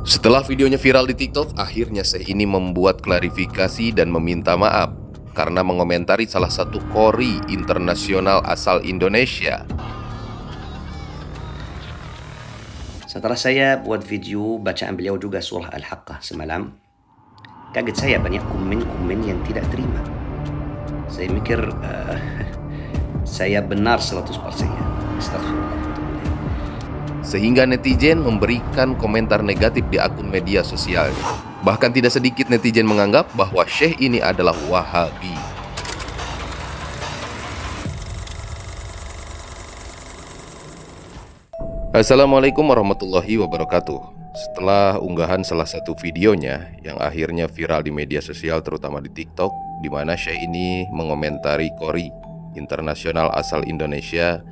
Setelah videonya viral di TikTok, akhirnya Syekh ini membuat klarifikasi dan meminta maaf karena mengomentari salah satu qori internasional asal Indonesia. Setelah saya buat video bacaan beliau juga surah Al-Haqqah semalam, kaget saya banyak komen-komen yang tidak terima. Saya mikir saya benar 100% ya. Astagfirullah. Sehingga netizen memberikan komentar negatif di akun media sosialnya. Bahkan tidak sedikit netizen menganggap bahwa Syekh ini adalah Wahabi. Assalamualaikum warahmatullahi wabarakatuh. Setelah unggahan salah satu videonya yang akhirnya viral di media sosial terutama di TikTok, di mana Syekh ini mengomentari qori internasional asal Indonesia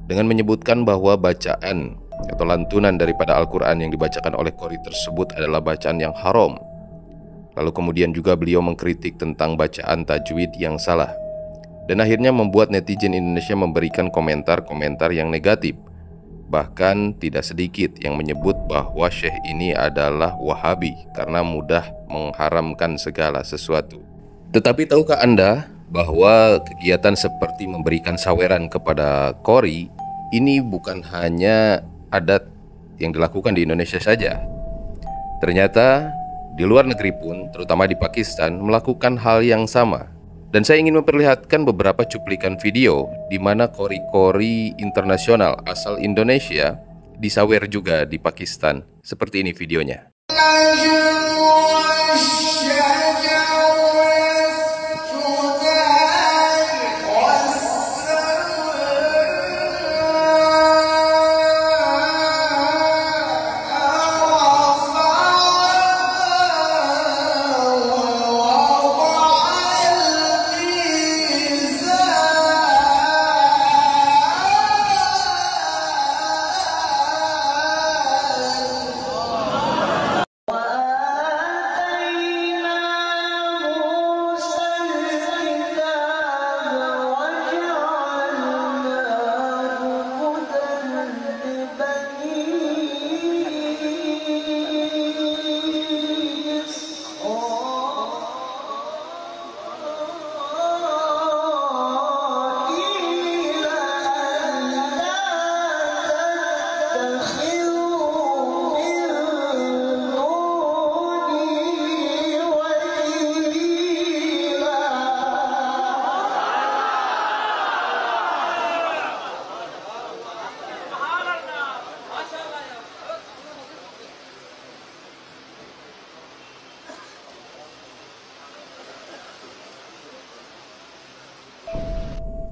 dengan menyebutkan bahwa bacaan atau lantunan daripada Al-Quran yang dibacakan oleh qori tersebut adalah bacaan yang haram. Lalu kemudian juga beliau mengkritik tentang bacaan tajwid yang salah. Dan akhirnya membuat netizen Indonesia memberikan komentar-komentar yang negatif. Bahkan tidak sedikit yang menyebut bahwa Syekh ini adalah Wahabi karena mudah mengharamkan segala sesuatu. Tetapi tahukah Anda bahwa kegiatan seperti memberikan saweran kepada qori ini bukan hanya adat yang dilakukan di Indonesia saja. Ternyata di luar negeri pun, terutama di Pakistan, melakukan hal yang sama. Dan saya ingin memperlihatkan beberapa cuplikan video di mana qori-qori internasional asal Indonesia disawer juga di Pakistan. Seperti ini videonya.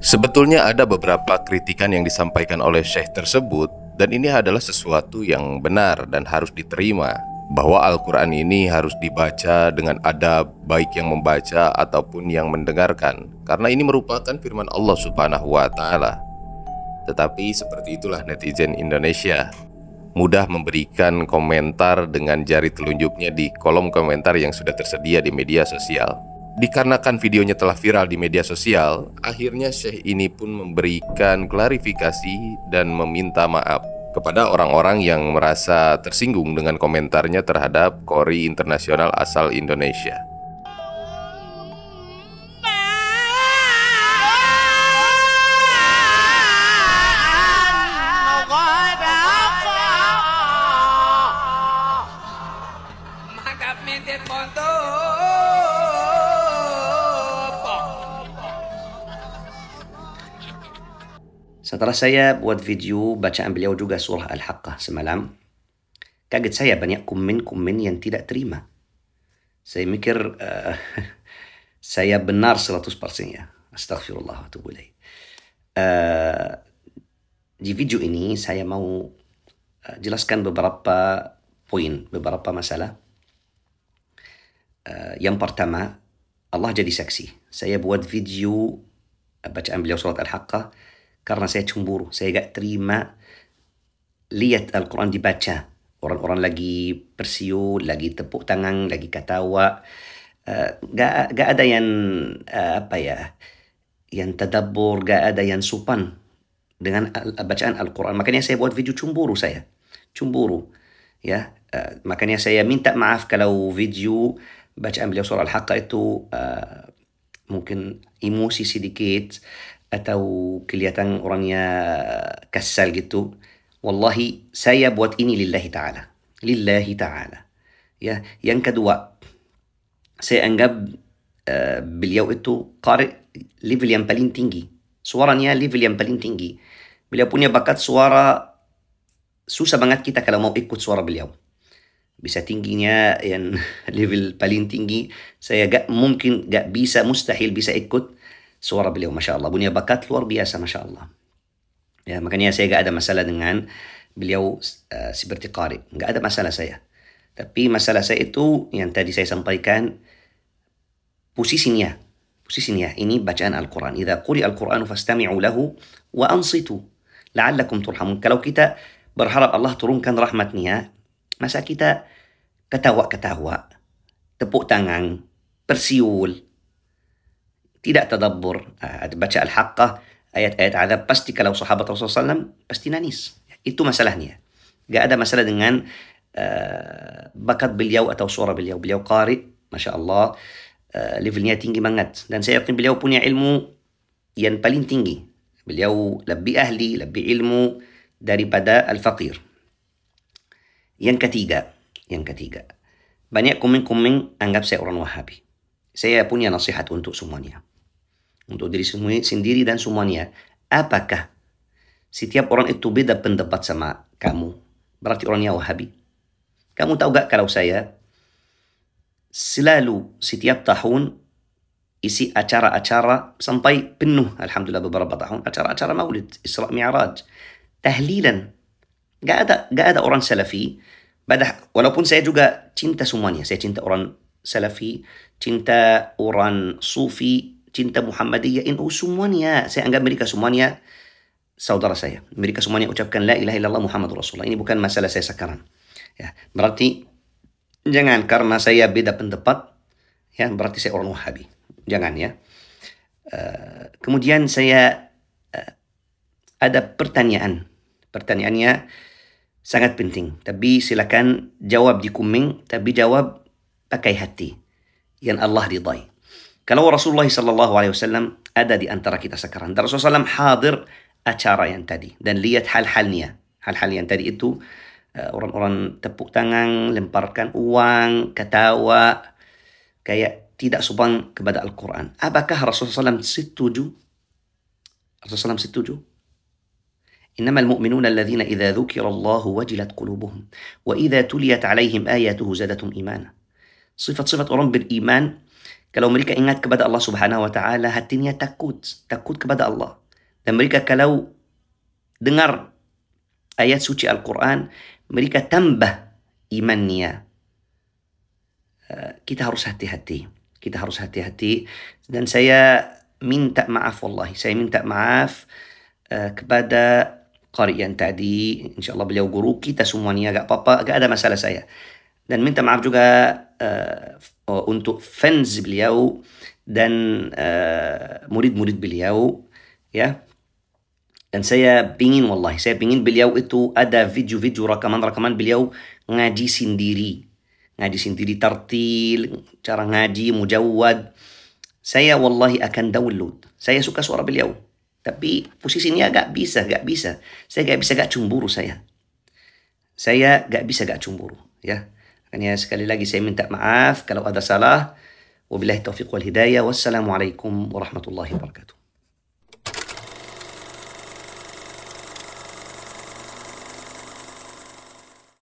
Sebetulnya ada beberapa kritikan yang disampaikan oleh Syekh tersebut, dan ini adalah sesuatu yang benar dan harus diterima, bahwa Al-Quran ini harus dibaca dengan adab, baik yang membaca ataupun yang mendengarkan, karena ini merupakan firman Allah Subhanahu wa Ta'ala. Tetapi seperti itulah netizen Indonesia, mudah memberikan komentar dengan jari telunjuknya di kolom komentar yang sudah tersedia di media sosial. Dikarenakan videonya telah viral di media sosial, akhirnya Syekh ini pun memberikan klarifikasi dan meminta maaf kepada orang-orang yang merasa tersinggung dengan komentarnya terhadap qori internasional asal Indonesia. Setelah saya buat video bacaan beliau juga surah Al-Haqqah semalam, kaget saya banyak komen-komen yang tidak terima. Saya mikir saya benar 100% ya. Astagfirullah wa atubu ilaih. Di video ini saya mau jelaskan beberapa poin, beberapa masalah. Yang pertama, Allah jadi saksi. Saya buat video bacaan beliau surat Al-Haqqah karena saya cemburu. Saya gak terima lihat Al-Quran dibaca. Orang-orang lagi bersiul, lagi tepuk tangan, lagi ketawa. Gak ada yang yang tadabbur, gak ada yang sopan dengan bacaan Al-Quran. Makanya saya buat video cemburu saya. Cemburu. Ya, makanya saya minta maaf kalau video bacaan beliau surah Al-Haqqah itu mungkin emosi sedikit atau kelihatan orangnya kasal gitu. Wallahi saya buat ini lillahi ta'ala. Lillahi ta'ala. Ya, yang kedua, saya anggap beliau itu qari level yang paling tinggi. Suaranya level yang paling tinggi. Beliau punya bakat suara, susah banget kita kalau mau ikut suara beliau. Bisa tingginya yang level paling tinggi, saya gak bisa, mustahil bisa ikut suara beliau. Masya Allah, punya bakat luar biasa, Masya Allah. Ya, makanya saya gak ada masalah dengan beliau seperti qari. Gak ada masalah saya. Tapi masalah saya itu yang tadi saya sampaikan, posisinya. Ini bacaan Al-Quran. Idza quri Al-Quran fastami'u lahu wa ansitu la'allakum turhamun. Kalau kita berharap Allah turunkan rahmatnya, masa kita ketawa-ketawa, tepuk tangan, persiul, tidak tadabbur, baca Al-Haqqah, ayat-ayat azab, pasti kalau sahabat Rasulullah SAW, pasti nangis. Itu masalahnya. Gak ada masalah dengan bakat beliau atau suara beliau. Beliau qari, Masya Allah, levelnya tinggi banget. Dan saya yakin beliau punya ilmu yang paling tinggi. Beliau lebih ahli, lebih ilmu daripada al-faqir. Yang ketiga, banyak komen-komen anggap saya orang Wahabi. Saya punya nasihat untuk semuanya. Untuk diri sendiri dan semuanya. Apakah setiap orang itu beda pendapat sama kamu, berarti orangnya Wahabi? Kamu tahu gak kalau saya selalu setiap tahun isi acara-acara sampai penuh, alhamdulillah beberapa tahun, acara-acara maulid, Isra Mi'raj, tahlilan. Gak ada orang salafi. Walaupun saya juga cinta semuanya. Saya cinta orang salafi, cinta orang sufi, cinta Muhammadiyah, NU, semuanya. Saya anggap mereka semuanya saudara saya. Mereka semuanya ucapkan la ilaha illallah Muhammadur Rasulullah. Ini bukan masalah saya sekarang. Ya, berarti jangan karena saya beda pendapat, ya berarti saya orang Wahabi. Jangan ya. Kemudian saya ada pertanyaan. Pertanyaannya sangat penting. Tapi silakan jawab di komen, tapi jawab pakai hati yang Allah ridai. Kalau Rasulullah SAW ada di antara kita sekarang, dan Rasulullah SAW hadir acara yang tadi dan lihat hal-halnya, hal-hal yang tadi itu, orang-orang tepuk tangan, lemparkan uang, ketawa, kayak tidak sopan kepada Al-Quran. Apakah Rasulullah SAW setuju? Rasulullah SAW setuju? إنما المؤمنون الذين إذا ذكر الله وجلت قلوبهم وإذا تليت عليهم آياته زادتهم إيمانا. Sifat-sifat orang beriman, kalau mereka ingat kepada Allah Subhanahu wa taala, hatinya takut kepada Allah. Dan mereka kalau dengar ayat suci Al-Quran, mereka tambah imannya. Kita harus hati-hati. Dan saya minta maaf, wallahi, saya minta maaf kepada qari yang tadi. InsyaAllah beliau guru kita semuanya, gak apa-apa, gak ada masalah saya. Dan minta maaf juga untuk fans beliau dan murid-murid beliau, ya. Dan saya pingin beliau itu ada video-video rekaman beliau ngaji sendiri tartil, cara ngaji mujawwad. Saya wallahi akan download. Saya suka suara beliau, tapi posisinya gak bisa. Saya gak bisa gak cemburu saya. Ya. Makanya sekali lagi saya minta maaf kalau ada salah. Wabillahi taufiq wal hidayah. Wassalamualaikum warahmatullahi wabarakatuh.